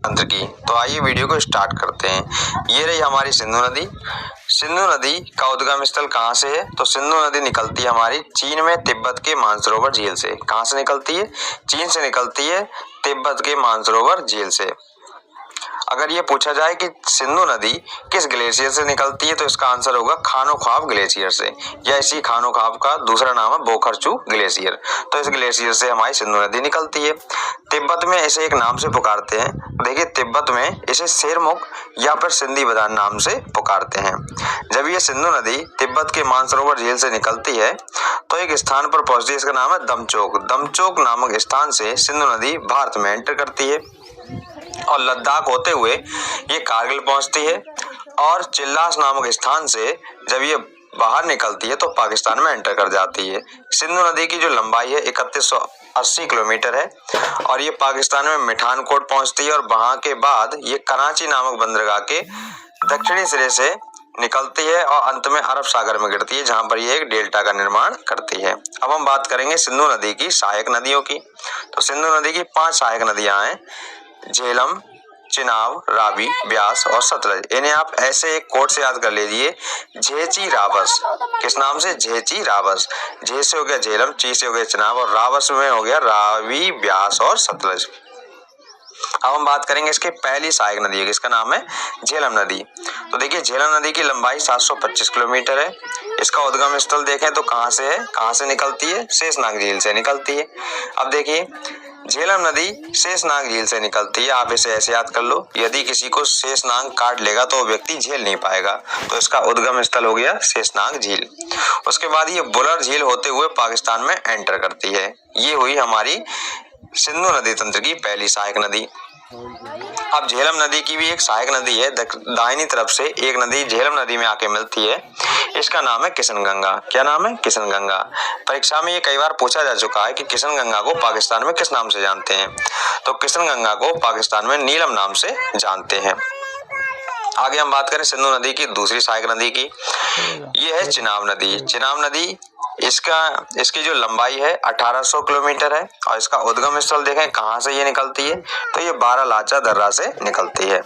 तंत्र की। तो आइए वीडियो को स्टार्ट करते हैं। ये रही हमारी सिंधु नदी। सिंधु नदी का उद्गम स्थल कहाँ से है? तो सिंधु नदी निकलती है हमारी चीन में तिब्बत के मानसरोवर झील से। कहाँ से निकलती है? चीन से निकलती है, तिब्बत के मानसरोवर झील से। अगर ये पूछा जाए कि सिंधु नदी किस ग्लेशियर से निकलती है तो इसका आंसर होगा खानोखाब ग्लेशियर से, या इसी खानोखाब का दूसरा नाम है बोखरचू ग्लेशियर। तो इस ग्लेशियर से हमारी सिंधु नदी निकलती है। तिब्बत में इसे एक नाम से पुकारते हैं। देखिए, तिब्बत में इसे शेरमुख या फिर सिंधी बदान नाम से पुकारते हैं। जब ये सिंधु नदी तिब्बत के मानसरोवर झील से निकलती है तो एक स्थान पर पहुंचती है, इसका नाम है दमचोक। दमचोक नामक स्थान से सिंधु नदी भारत में एंटर करती है और लद्दाख होते हुए ये कारगिल पहुंचती है, और चिल्लास नामक स्थान से जब ये बाहर निकलती है तो पाकिस्तान में एंटर कर जाती है। सिंधु नदी की जो लंबाई है 3180 किलोमीटर है, और ये पाकिस्तान में मिठानकोट पहुंचती है, और वहां के बाद ये कराची नामक बंदरगाह के दक्षिणी सिरे से निकलती है और अंत में अरब सागर में गिरती है, जहां पर ये एक डेल्टा का निर्माण करती है। अब हम बात करेंगे सिंधु नदी की सहायक नदियों की। तो सिंधु नदी की 5 सहायक नदियां हैं: झेलम, चिनाब, रावी, ब्यास और सतलज। इन्हें आप ऐसे एक कोड से याद कर लीजिए, झेची रावस। किस नाम से? झेची रावस। झे से हो गया झेलम, ची से हो गया चिनाब, और रावस में हो गया रावी, ब्यास और सतलज। अब हम बात करेंगे इसके पहली सहायक नदी की, इसका नाम है झेलम नदी। तो देखिए, झेलम नदी की लंबाई 725 किलोमीटर है। इसका उद्गम स्थल देखें तो कहाँ से है, कहाँ से निकलती है? शेषनाग झील से निकलती है। अब देखिए, झेलम नदी शेषनाग झील से निकलती है। आप इसे ऐसे याद कर लो, यदि किसी को शेषनाग काट लेगा तो वो व्यक्ति झेल नहीं पाएगा, तो इसका उद्गम स्थल हो गया शेषनाग झील। उसके बाद ये बुलर झील होते हुए पाकिस्तान में एंटर करती है। ये हुई हमारी सिंधु नदी तंत्र की पहली सहायक नदी। अब झेलम नदी की भी एक सहायक नदी है। दाहिनी तरफ से एक नदी झेलम नदी में आके मिलती है, इसका नाम है किशन गंगा। क्या नाम है? किशन गंगा। परीक्षा में ये कई बार पूछा जा चुका है कि किशन गंगा को पाकिस्तान में किस नाम से जानते हैं? तो किशन गंगा को पाकिस्तान में नीलम नाम से जानते हैं। आगे हम बात करें सिंधु नदी की दूसरी सहायक नदी की। ये है चिनाब नदी। चिनाब नदी इसकी जो लंबाई है 1800 किलोमीटर है, और इसका उद्गम स्थल देखें कहाँ से ये निकलती है, तो ये बारालाचा दर्रा से निकलती है।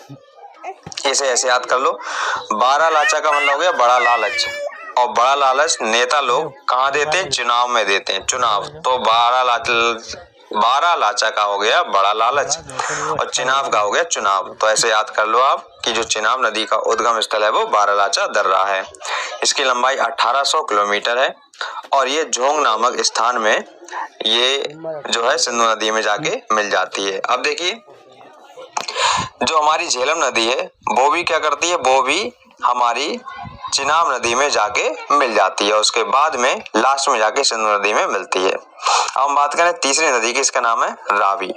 इसे ऐसे याद कर लो, बारालाचा का मतलब हो गया बड़ा लालच, और बड़ा लालच नेता लोग कहाँ देते हैं? चुनाव में देते हैं, चुनाव। तो बारालाचा का हो गया बड़ा लालच, और चिनाब का हो गया चुनाव। तो ऐसे याद कर लो आप कि जो चिनाब नदी का उद्गम स्थल है वो बारालाचा दर्रा है। इसकी लंबाई 1800 किलोमीटर है, और ये झोंग नामक स्थान में ये जो है सिंधु नदी में जाके मिल जाती है। अब देखिए, जो हमारी झेलम नदी है वो भी क्या करती है? वो भी हमारी चिनाब नदी में जाके मिल जाती है, उसके बाद में लास्ट में जाके सिंधु नदी में मिलती है। अब हम बात करें तीसरी नदी की, इसका नाम है रावी।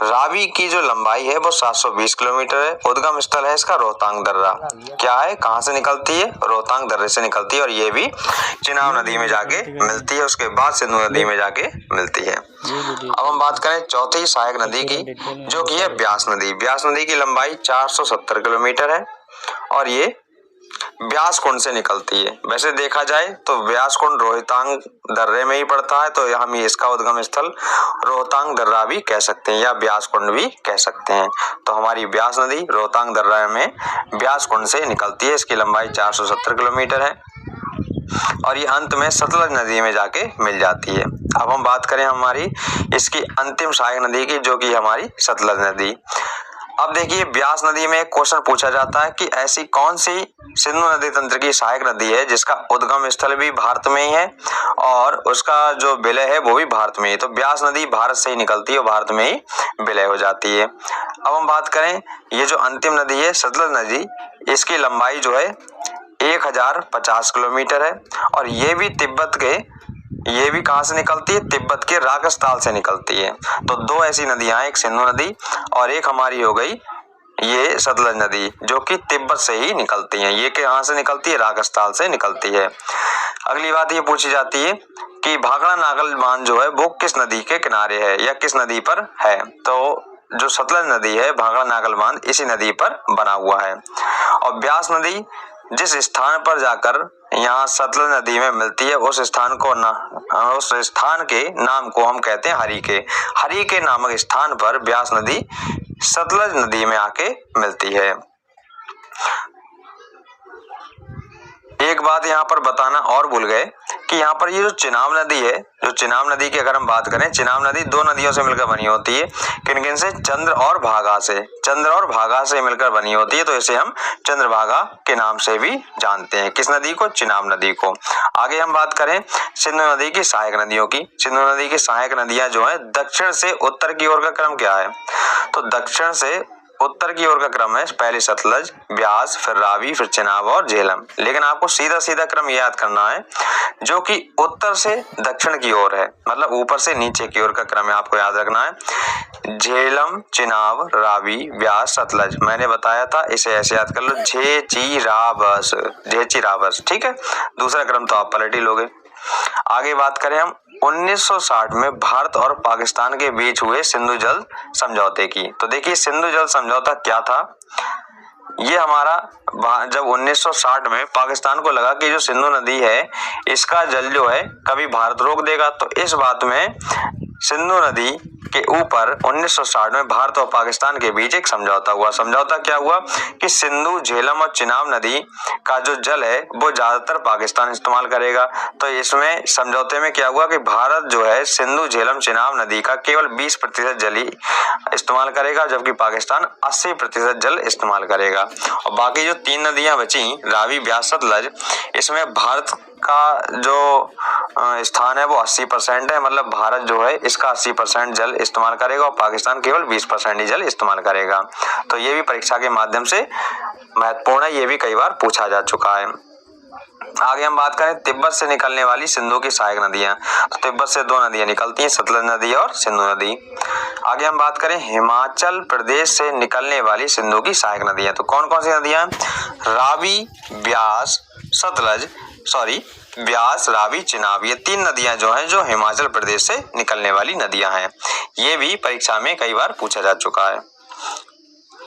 रावी की जो लंबाई है वो 720 किलोमीटर है। उद्गम स्थल है इसका रोहतांग दर्रा। क्या है? कहाँ से निकलती है? रोहतांग दर्रे से निकलती है, और ये भी चिनाब नदी में जाके मिलती है, उसके बाद सिंधु नदी में जाके मिलती है। अब हम बात करें चौथी सहायक नदी की, जो कि है ब्यास नदी। ब्यास नदी की लंबाई 470 किलोमीटर है, और ये ब्यास कुंड से निकलती है। वैसे देखा जाए तो ब्यास कुंड रोहतांग दर्रे में ही पड़ता है, तो हम इसका उद्गम स्थल रोहतांग दर्रा भी कह सकते हैं, या ब्यास कुंड भी कह सकते हैं। तो हमारी ब्यास नदी रोहतांग दर्रा में ब्यास कुंड से निकलती है। इसकी लंबाई 470 किलोमीटर है, और ये अंत में सतलज नदी में जाके मिल जाती है। अब हम बात करें हमारी इसकी अंतिम सहायक नदी की, जो कि हमारी सतलज नदी। अब देखिए, ब्यास नदी में एक क्वेश्चन पूछा जाता है कि ऐसी कौन सी सिंधु नदी तंत्र की सहायक नदी है जिसका उद्गम स्थल भी भारत में ही है और उसका जो विलय है वो भी भारत में ही। तो ब्यास नदी भारत से ही निकलती है और भारत में ही विलय हो जाती है। अब हम बात करें ये जो अंतिम नदी है सतलज नदी, इसकी लंबाई जो है 1050 किलोमीटर है, और ये भी कहाँ से निकलती है? तिब्बत के राकसताल से निकलती है। तो दो ऐसी नदियां हैं, एक सिंधु नदी और एक हमारी हो गई ये सतलज नदी, जो कि तिब्बत से ही निकलती हैं। ये कहाँ से निकलती है? राकसताल से निकलती है। अगली बात ये पूछी जाती है कि भाखड़ा नागल बांध जो है वो किस नदी के किनारे है या किस नदी पर है? तो जो सतलज नदी है भाखड़ा नागल बांध इसी नदी पर बना हुआ है। और ब्यास नदी जिस स्थान पर जाकर यहाँ सतलज नदी में मिलती है उस स्थान के नाम को हम कहते हैं हरिके। हरिके नामक स्थान पर ब्यास नदी सतलज नदी में आके मिलती है। एक बात यहाँ पर बताना और भूल गए कि यहाँ पर ये जो चिनाब नदी है, जो चिनाब नदी की अगर हम बात करें, चिनाब नदी दो नदियों से मिलकर बनी होती है। किन किन से? चंद्र और भागा से। चंद्र और भागा से मिलकर बनी होती है, तो इसे हम चंद्रभागा के नाम से भी जानते हैं। किस नदी को? चिनाब नदी को। आगे हम बात करें सिंधु नदी की सहायक नदियों की। सिंधु नदी की सहायक नदियां जो है दक्षिण से उत्तर की ओर का क्रम क्या है? तो दक्षिण से उत्तर की ओर का क्रम है पहले सतलज, ब्यास, फिर रावी, फिर चिनाब और झेलम। लेकिन आपको सीधा सीधा क्रम याद करना है जो कि उत्तर से दक्षिण की ओर है, मतलब ऊपर से नीचे की ओर का क्रम है, आपको याद रखना है। झेलम, चिनाब, रावी, ब्यास, सतलज। मैंने बताया था, इसे ऐसे याद कर लो, झेचिराबस, झेचिराबस। ठीक है, दूसरा क्रम तो आप पलट ही लोगे। आगे बात करें हम 1960 में भारत और पाकिस्तान के बीच हुए सिंधु जल समझौते की। तो देखिए सिंधु जल समझौता क्या था? ये हमारा जब 1960 में पाकिस्तान को लगा कि जो सिंधु नदी है इसका जल जो है कभी भारत रोक देगा, तो इस बात में सिंधु नदी के ऊपर 1960 में भारत और पाकिस्तान के बीच एक समझौता हुआ। समझौता क्या हुआ कि सिंधु, झेलम और चिनाब नदी का जो जल है वो ज्यादातर पाकिस्तान इस्तेमाल करेगा। तो इसमें समझौते में क्या हुआ कि भारत जो है सिंधु, झेलम, चिनाब नदी का केवल 20% जल ही इस्तेमाल करेगा, जबकि पाकिस्तान 80% जल इस्तेमाल करेगा। और बाकी जो 3 नदियां बची, रावी, ब्यास, सतलज, इसमें भारत का जो स्थान है वो 80% है, मतलब भारत जो है इसका 80% जल इस्तेमाल करेगा और पाकिस्तान केवल 20% ही जल इस्तेमाल करेगा। तो ये भी परीक्षा के माध्यम से महत्वपूर्ण है, ये भी कई बार पूछा जा चुका है। आगे हम बात करें तिब्बत से निकलने वाली सिंधु की सहायक नदियां। तो तिब्बत से 2 नदियां निकलती हैं, सतलज नदी और सिंधु नदी। आगे हम बात करें हिमाचल प्रदेश से निकलने वाली सिंधु की सहायक नदियां। तो कौन कौन सी नदियां? रावी, ब्यास, सतलज, ब्यास, रावी, चिनाब, ये 3 नदियां जो हैं जो हिमाचल प्रदेश से निकलने वाली नदियां हैं। ये भी परीक्षा में कई बार पूछा जा चुका है।